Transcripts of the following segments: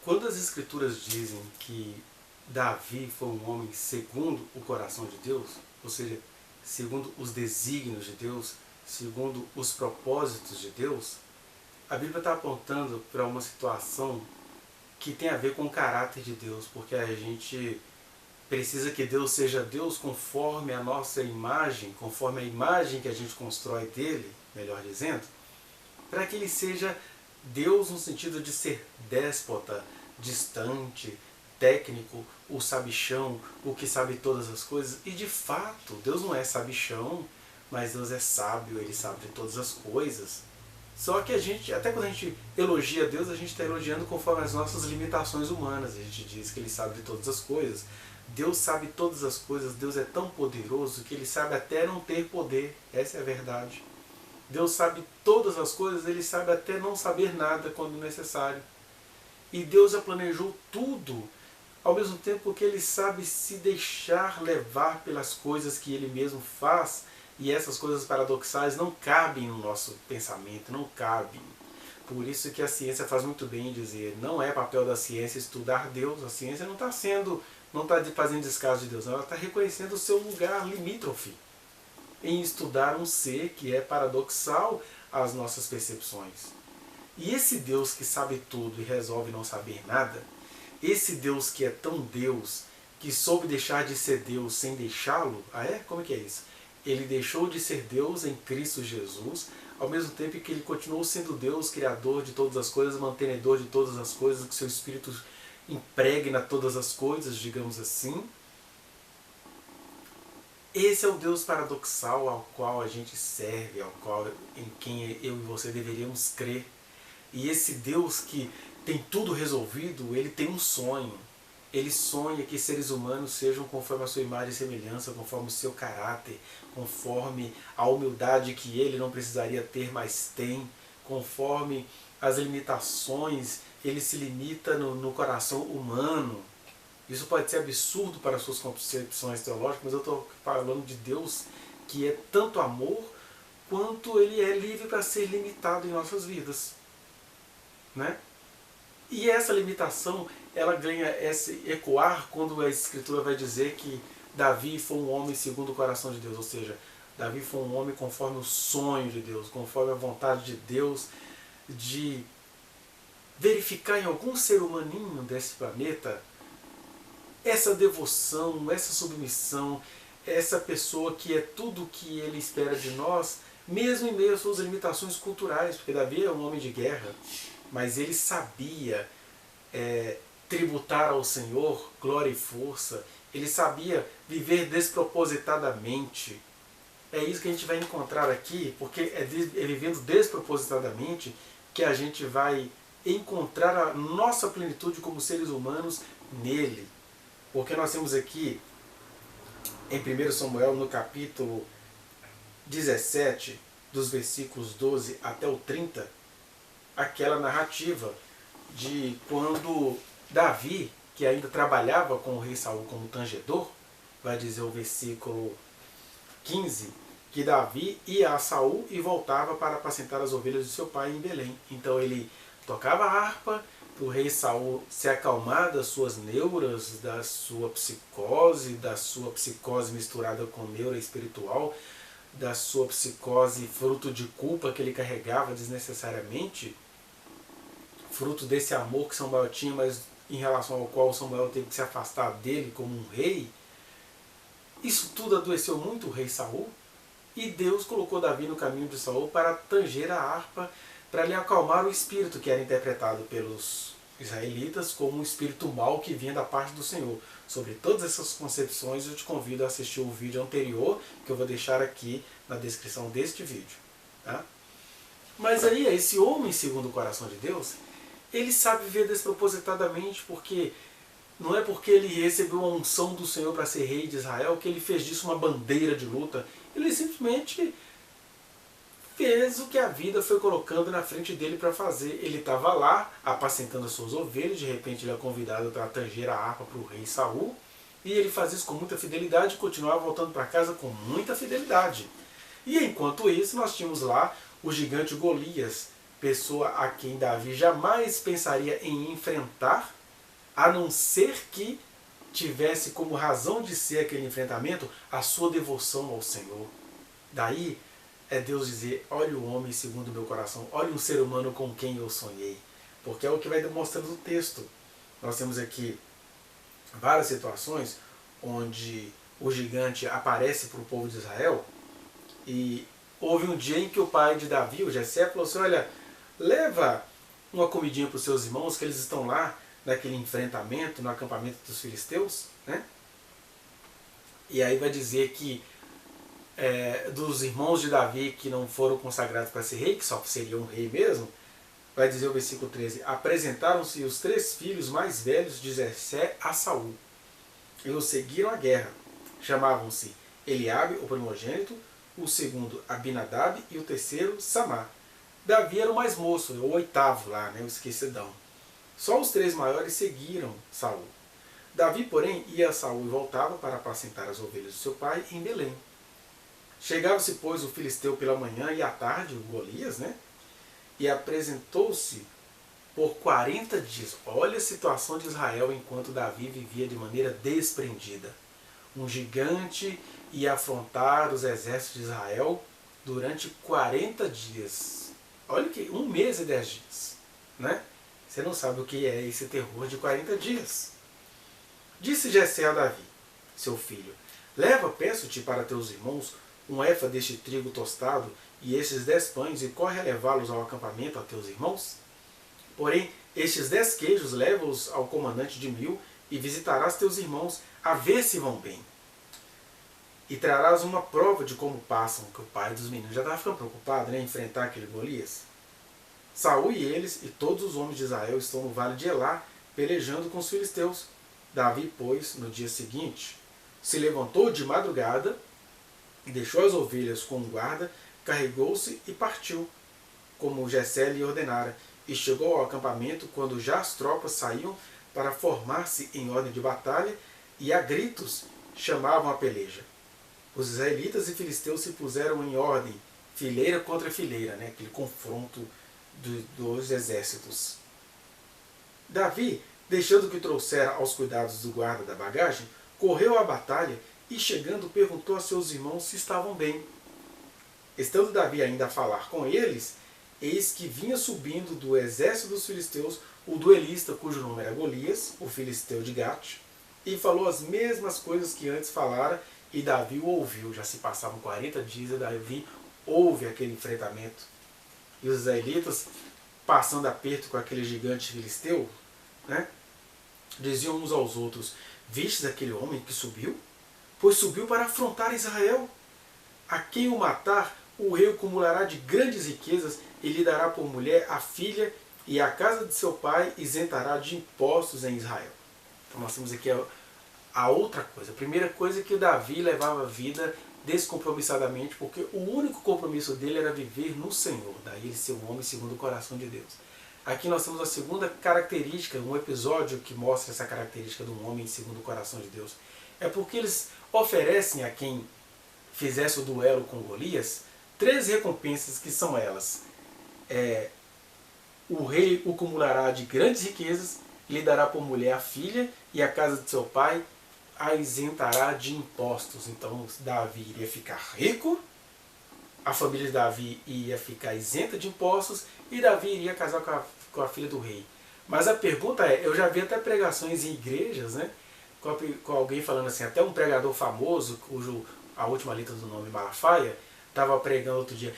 Quando as Escrituras dizem que Davi foi um homem segundo o coração de Deus, ou seja, segundo os desígnios de Deus, segundo os propósitos de Deus, a Bíblia está apontando para uma situação que tem a ver com o caráter de Deus, porque a gente precisa que Deus seja Deus conforme a nossa imagem, conforme a imagem que a gente constrói dele, melhor dizendo, para que ele seja Deus no sentido de ser déspota, distante, técnico, o sabichão, o que sabe todas as coisas. E de fato, Deus não é sabichão, mas Deus é sábio, ele sabe de todas as coisas. Só que a gente, até quando a gente elogia Deus, a gente está elogiando conforme as nossas limitações humanas. A gente diz que ele sabe de todas as coisas. Deus sabe todas as coisas, Deus é tão poderoso que ele sabe até não ter poder. Essa é a verdade. Deus sabe todas as coisas, ele sabe até não saber nada quando necessário. E Deus já planejou tudo, ao mesmo tempo que ele sabe se deixar levar pelas coisas que ele mesmo faz, e essas coisas paradoxais não cabem no nosso pensamento, não cabem. Por isso que a ciência faz muito bem em dizer, não é papel da ciência estudar Deus, a ciência não está fazendo descaso de Deus, ela está reconhecendo o seu lugar limítrofe em estudar um ser que é paradoxal às nossas percepções. E esse Deus que sabe tudo e resolve não saber nada, esse Deus que é tão Deus, que soube deixar de ser Deus sem deixá-lo, como é que é isso? Ele deixou de ser Deus em Cristo Jesus, ao mesmo tempo que ele continuou sendo Deus, criador de todas as coisas, mantenedor de todas as coisas, que seu Espírito impregna todas as coisas, digamos assim. Esse é o Deus paradoxal ao qual a gente serve, em quem eu e você deveríamos crer. E esse Deus que tem tudo resolvido, ele tem um sonho. Ele sonha que seres humanos sejam conforme a sua imagem e semelhança, conforme o seu caráter, conforme a humildade que ele não precisaria ter, mas tem, conforme as limitações, ele se limita no coração humano. Isso pode ser absurdo para as suas concepções teológicas, mas eu estou falando de Deus que é tanto amor, quanto ele é livre para ser limitado em nossas vidas. Né? E essa limitação, ela ganha esse ecoar quando a Escritura vai dizer que Davi foi um homem segundo o coração de Deus, ou seja, Davi foi um homem conforme o sonho de Deus, conforme a vontade de Deus, de verificar em algum ser humaninho desse planeta essa devoção, essa submissão, essa pessoa que é tudo o que ele espera de nós, mesmo em meio às suas limitações culturais, porque Davi é um homem de guerra, mas ele sabia tributar ao Senhor glória e força, ele sabia viver despropositadamente. É isso que a gente vai encontrar aqui, porque é vivendo despropositadamente que a gente vai encontrar a nossa plenitude como seres humanos nele. Porque nós temos aqui, em 1 Samuel, no capítulo 17, dos versículos 12 até o 30, aquela narrativa de quando Davi, que ainda trabalhava com o rei Saul como tangedor, vai dizer o versículo 15, que Davi ia a Saul e voltava para apacentar as ovelhas de seu pai em Belém. Então ele tocava a harpa, para o rei Saul se acalmar das suas neuras, da sua psicose misturada com neura espiritual, da sua psicose fruto de culpa que ele carregava desnecessariamente, fruto desse amor que Samuel tinha, mas em relação ao qual Samuel teve que se afastar dele como um rei. Isso tudo adoeceu muito o rei Saul, e Deus colocou Davi no caminho de Saul para tanger a harpa, para lhe acalmar o espírito que era interpretado pelos israelitas como um espírito mau que vinha da parte do Senhor. Sobre todas essas concepções eu te convido a assistir o vídeo anterior, que eu vou deixar aqui na descrição deste vídeo. Tá? Mas aí, esse homem segundo o coração de Deus, ele sabe viver despropositadamente, porque não é porque ele recebeu a unção do Senhor para ser rei de Israel que ele fez disso uma bandeira de luta. Ele simplesmente fez o que a vida foi colocando na frente dele para fazer. Ele estava lá, apacentando as suas ovelhas, de repente ele é convidado para tanger a harpa para o rei Saul, e ele faz isso com muita fidelidade e continuava voltando para casa com muita fidelidade. E enquanto isso, nós tínhamos lá o gigante Golias, pessoa a quem Davi jamais pensaria em enfrentar, a não ser que tivesse como razão de ser aquele enfrentamento a sua devoção ao Senhor. Daí é Deus dizer, olha o homem segundo o meu coração, olha um ser humano com quem eu sonhei. Porque é o que vai demonstrando o texto. Nós temos aqui várias situações onde o gigante aparece para o povo de Israel e houve um dia em que o pai de Davi, o Jessé, falou assim, olha, leva uma comidinha para os seus irmãos que eles estão lá naquele enfrentamento, no acampamento dos filisteus, né? E aí vai dizer que dos irmãos de Davi que não foram consagrados para ser rei, que só seria um rei mesmo, vai dizer o versículo 13, apresentaram-se os 3 filhos mais velhos de Jessé a Saul, e os seguiram à guerra. Chamavam-se Eliabe, o primogênito, o segundo Abinadab e o terceiro Samá. Davi era o mais moço, o 8º lá, né, o esquecidão. Só os 3 maiores seguiram Saul. Davi, porém, ia a Saul e voltava para apacentar as ovelhas do seu pai em Belém. Chegava-se, pois, o filisteu pela manhã e à tarde, o Golias, né? E apresentou-se por 40 dias. Olha a situação de Israel enquanto Davi vivia de maneira desprendida. Um gigante ia afrontar os exércitos de Israel durante 40 dias. Olha que 1 mês e 10 dias, né? Você não sabe o que é esse terror de 40 dias. Disse Jessé a Davi, seu filho, leva, peço-te, para teus irmãos, um efa deste trigo tostado e estes 10 pães, e corre a levá-los ao acampamento a teus irmãos. Porém, estes 10 queijos leva-os ao comandante de 1000 e visitarás teus irmãos a ver se vão bem. E trarás uma prova de como passam, que o pai dos meninos já estava ficando preocupado, né, em enfrentar aquele Golias. Saul e eles e todos os homens de Israel estão no vale de Elá, pelejando com os filisteus. Davi, pois, no dia seguinte, se levantou de madrugada e deixou as ovelhas com um guarda, carregou-se e partiu, como Jessé lhe ordenara, e chegou ao acampamento quando já as tropas saíam para formar-se em ordem de batalha e a gritos chamavam a peleja. Os israelitas e filisteus se puseram em ordem, fileira contra fileira, né? Aquele confronto dos exércitos. Davi, deixando que trouxera aos cuidados do guarda da bagagem, correu à batalha e, chegando, perguntou a seus irmãos se estavam bem. Estando Davi ainda a falar com eles, eis que vinha subindo do exército dos filisteus o duelista, cujo nome era Golias, o filisteu de Gate, e falou as mesmas coisas que antes falara, e Davi o ouviu. Já se passavam 40 dias e Davi ouve aquele enfrentamento. E os israelitas, passando aperto com aquele gigante filisteu, né, diziam uns aos outros, vistes aquele homem que subiu? Pois subiu para afrontar Israel. A quem o matar, o rei acumulará de grandes riquezas e lhe dará por mulher a filha, e a casa de seu pai isentará de impostos em Israel. Então nós temos aqui a outra coisa. A primeira coisa é que Davi levava a vida descompromissadamente, porque o único compromisso dele era viver no Senhor. Daí ele ser um homem segundo o coração de Deus. Aqui nós temos a segunda característica, um episódio que mostra essa característica de um homem segundo o coração de Deus. É porque eles oferecem a quem fizesse o duelo com Golias 3 recompensas, que são elas. O rei o acumulará de grandes riquezas, lhe dará por mulher a filha, e a casa de seu pai a isentará de impostos. Então Davi iria ficar rico, a família de Davi ia ficar isenta de impostos, e Davi iria casar com a filha do rei. Mas a pergunta é, eu já vi até pregações em igrejas, né, com alguém falando assim, até um pregador famoso, cujo a última letra do nome Malafaia, estava pregando outro dia,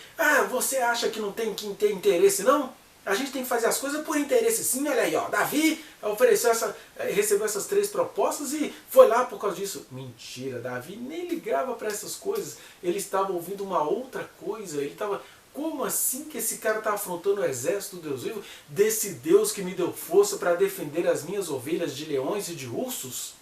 você acha que não tem que ter interesse não? A gente tem que fazer as coisas por interesse sim, olha aí, ó, Davi recebeu essas 3 propostas e foi lá por causa disso. Mentira, Davi nem ligava para essas coisas, ele estava ouvindo uma outra coisa, ele estava, como assim que esse cara está afrontando o exército do Deus vivo, desse Deus que me deu força para defender as minhas ovelhas de leões e de ursos?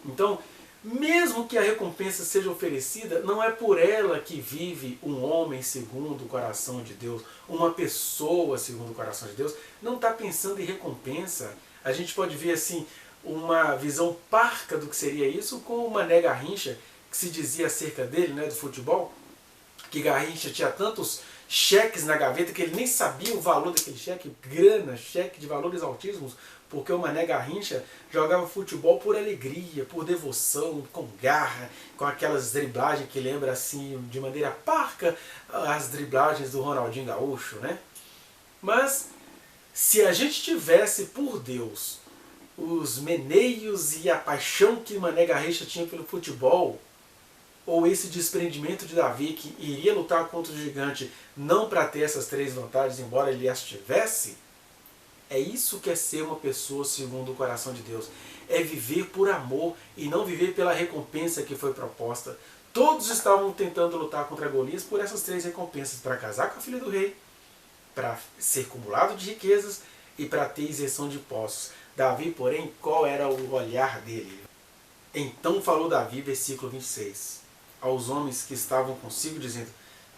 Então, mesmo que a recompensa seja oferecida, não é por ela que vive um homem segundo o coração de Deus, uma pessoa segundo o coração de Deus, não está pensando em recompensa. A gente pode ver assim uma visão parca do que seria isso com o Mané Garrincha, que se dizia acerca dele, né, do futebol, que Garrincha tinha tantos cheques na gaveta que ele nem sabia o valor daquele cheque, grana, cheque de valores altíssimos, porque o Mané Garrincha jogava futebol por alegria, por devoção, com garra, com aquelas driblagens que lembra assim de maneira parca as driblagens do Ronaldinho Gaúcho, né? Mas se a gente tivesse por Deus os meneios e a paixão que Mané Garrincha tinha pelo futebol, ou esse desprendimento de Davi que iria lutar contra o gigante não para ter essas três vantagens, embora ele as tivesse, é isso que é ser uma pessoa segundo o coração de Deus. É viver por amor e não viver pela recompensa que foi proposta. Todos estavam tentando lutar contra Golias por essas três recompensas, para casar com a filha do rei, para ser cumulado de riquezas e para ter isenção de impostos. Davi, porém, qual era o olhar dele? Então falou Davi, versículo 26, aos homens que estavam consigo, dizendo: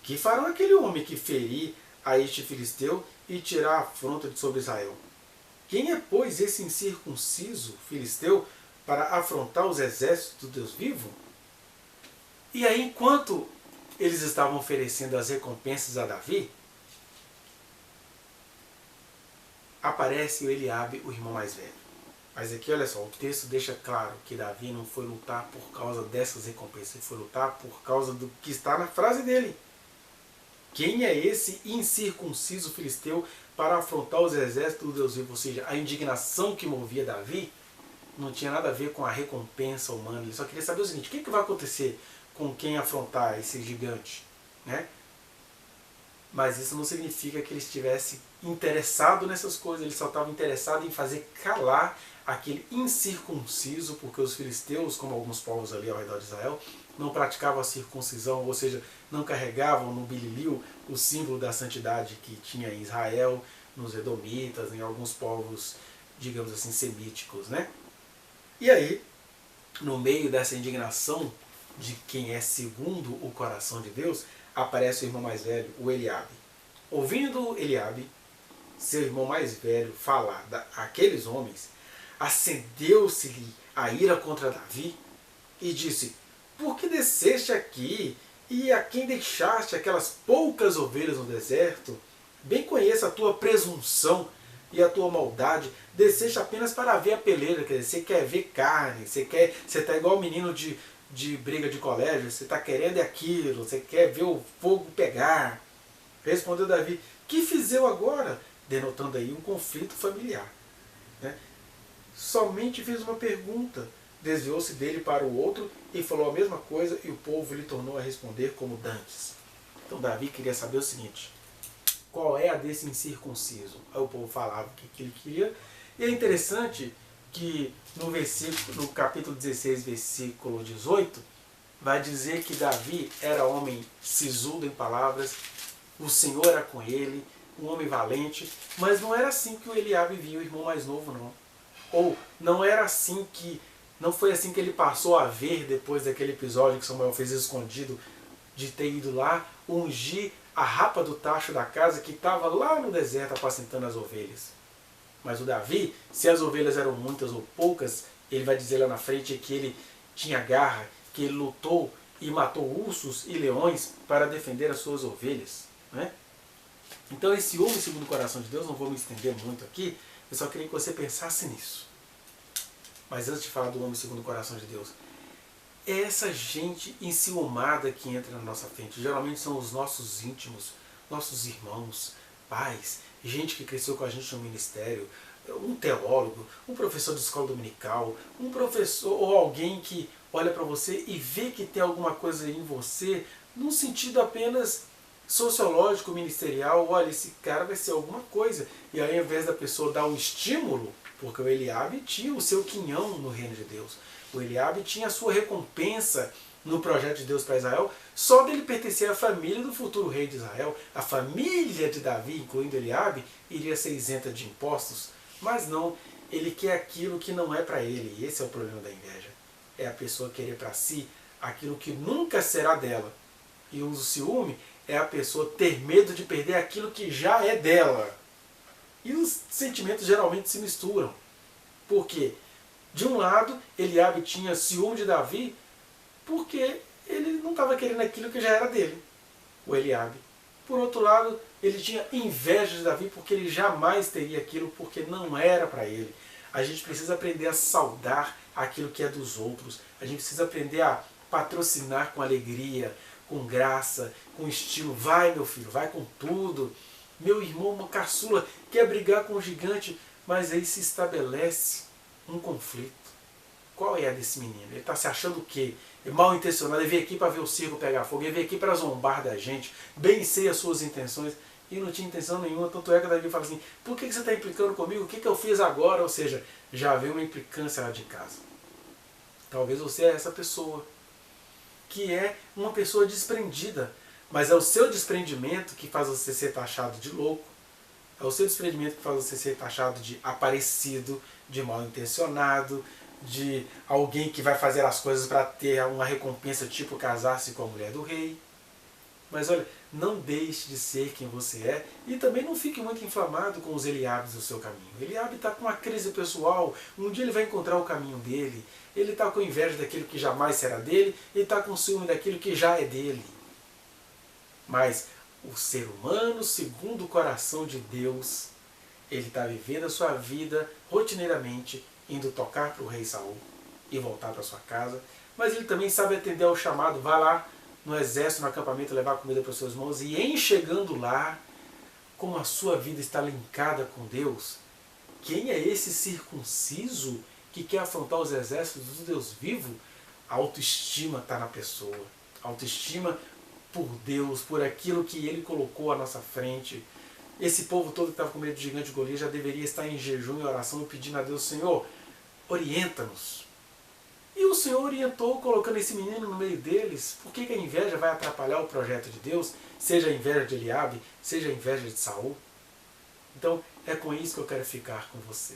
que farão aquele homem que ferir a este filisteu e tirar a afronta de sobre Israel? Quem é, pois, esse incircunciso filisteu para afrontar os exércitos do Deus vivo? E aí, enquanto eles estavam oferecendo as recompensas a Davi, aparece o Eliabe, o irmão mais velho. Mas aqui, olha só, o texto deixa claro que Davi não foi lutar por causa dessas recompensas, ele foi lutar por causa do que está na frase dele. Quem é esse incircunciso filisteu para afrontar os exércitos do Deus vivo? Ou seja, a indignação que movia Davi não tinha nada a ver com a recompensa humana. Ele só queria saber o seguinte: o que vai acontecer com quem afrontar esse gigante? Né? Mas isso não significa que ele estivesse interessado nessas coisas. Ele só estava interessado em fazer calar aquele incircunciso, porque os filisteus, como alguns povos ali ao redor de Israel, não praticavam a circuncisão, ou seja, não carregavam no bililio o símbolo da santidade que tinha em Israel, nos edomitas, em alguns povos, digamos assim, semíticos, né? E aí, no meio dessa indignação de quem é segundo o coração de Deus, aparece o irmão mais velho, o Eliabe. Ouvindo Eliabe, seu irmão mais velho, falar àqueles homens, acendeu-se-lhe a ira contra Davi e disse: por que desceste aqui e a quem deixaste aquelas poucas ovelhas no deserto? Bem conheço a tua presunção e a tua maldade. Desceste apenas para ver a peleira, quer dizer, você quer ver carne, você está igual menino de briga de colégio, você está querendo aquilo, você quer ver o fogo pegar. Respondeu Davi: que fiz eu agora? Denotando aí um conflito familiar. Né? Somente fiz uma pergunta. Desviou-se dele para o outro e falou a mesma coisa, e o povo lhe tornou a responder como dantes. Então Davi queria saber o seguinte: qual é a desse incircunciso? Aí o povo falava o que ele queria. E é interessante que no capítulo 16, versículo 18, vai dizer que Davi era homem sisudo em palavras, o Senhor era com ele, um homem valente, mas não era assim que o Eliabe via o irmão mais novo, não. Ou não foi assim que ele passou a ver depois daquele episódio que Samuel fez escondido, de ter ido lá ungir a rapa do tacho da casa que estava lá no deserto apacentando as ovelhas. Mas o Davi, se as ovelhas eram muitas ou poucas, ele vai dizer lá na frente que ele tinha garra, que ele lutou e matou ursos e leões para defender as suas ovelhas. Né? Então esse homem segundo o coração de Deus, não vou me estender muito aqui, eu só queria que você pensasse nisso. Mas antes de falar do homem segundo o coração de Deus, é essa gente enciumada que entra na nossa frente. Geralmente são os nossos íntimos, nossos irmãos, pais, gente que cresceu com a gente no ministério, um teólogo, um professor de escola dominical, um professor ou alguém que olha para você e vê que tem alguma coisa em você, num sentido apenas sociológico, ministerial. Olha, esse cara vai ser alguma coisa. E aí, ao invés da pessoa dar um estímulo, porque o Eliabe tinha o seu quinhão no reino de Deus, o Eliabe tinha a sua recompensa no projeto de Deus para Israel, só dele pertencer à família do futuro rei de Israel. A família de Davi, incluindo Eliabe, iria ser isenta de impostos, mas não, ele quer aquilo que não é para ele, e esse é o problema da inveja. É a pessoa querer para si aquilo que nunca será dela. E o ciúme é a pessoa ter medo de perder aquilo que já é dela. E os sentimentos geralmente se misturam. Por quê? De um lado, Eliabe tinha ciúme de Davi porque ele não estava querendo aquilo que já era dele, o Eliabe. por outro lado, ele tinha inveja de Davi porque ele jamais teria aquilo, porque não era para ele. A gente precisa aprender a saudar aquilo que é dos outros. A gente precisa aprender a patrocinar com alegria, com graça, com estilo. Vai, meu filho, vai com tudo. Meu irmão, uma caçula, quer brigar com o gigante, mas aí se estabelece um conflito. Qual é a desse menino? Ele está se achando o quê? É mal intencionado, ele veio aqui para ver o circo pegar fogo, ele veio aqui para zombar da gente, bem sei as suas intenções, e não tinha intenção nenhuma, tanto é que Davi fala assim, por que você está implicando comigo? O que eu fiz agora? Ou seja, já veio uma implicância lá de casa. Talvez você é essa pessoa, que é uma pessoa desprendida, mas é o seu desprendimento que faz você ser taxado de louco, é o seu desprendimento que faz você ser taxado de aparecido, de mal intencionado, de alguém que vai fazer as coisas para ter uma recompensa, tipo casar-se com a mulher do rei. Mas olha, não deixe de ser quem você é e também não fique muito inflamado com os Eliabes do seu caminho. Eliabe está com uma crise pessoal, um dia ele vai encontrar o caminho dele, ele está com inveja daquilo que jamais será dele, ele está com ciúme daquilo que já é dele. Mas o ser humano, segundo o coração de Deus, ele está vivendo a sua vida rotineiramente, indo tocar para o rei Saul e voltar para sua casa, mas ele também sabe atender ao chamado, vai lá no exército, no acampamento, levar comida para os seus irmãos, e em chegando lá, como a sua vida está linkada com Deus, quem é esse circunciso que quer afrontar os exércitos do Deus vivo? A autoestima está na pessoa, a autoestima por Deus, por aquilo que Ele colocou à nossa frente. Esse povo todo que estava com medo do gigante Golias já deveria estar em jejum e oração pedindo a Deus, Senhor, orienta-nos. E o Senhor orientou colocando esse menino no meio deles. Por que a inveja vai atrapalhar o projeto de Deus? Seja a inveja de Eliabe, seja a inveja de Saul. Então é com isso que eu quero ficar com você.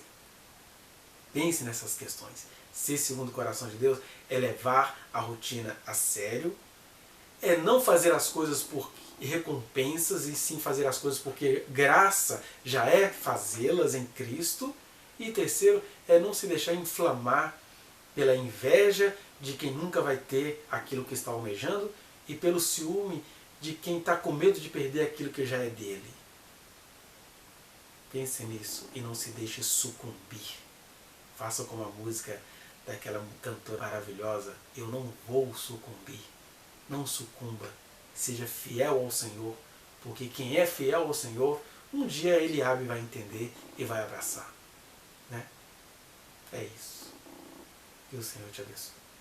Pense nessas questões. Ser segundo o coração de Deus é levar a rotina a sério, é não fazer as coisas por recompensas, e sim fazer as coisas porque graça já é fazê-las em Cristo. E terceiro, é não se deixar inflamar pela inveja de quem nunca vai ter aquilo que está almejando e pelo ciúme de quem está com medo de perder aquilo que já é dele. Pense nisso e não se deixe sucumbir. Faça como a música daquela cantora maravilhosa, eu não vou sucumbir. Não sucumba, seja fiel ao Senhor, porque quem é fiel ao Senhor, um dia Eliabe vai entender e vai abraçar. Né? É isso. Que o Senhor te abençoe.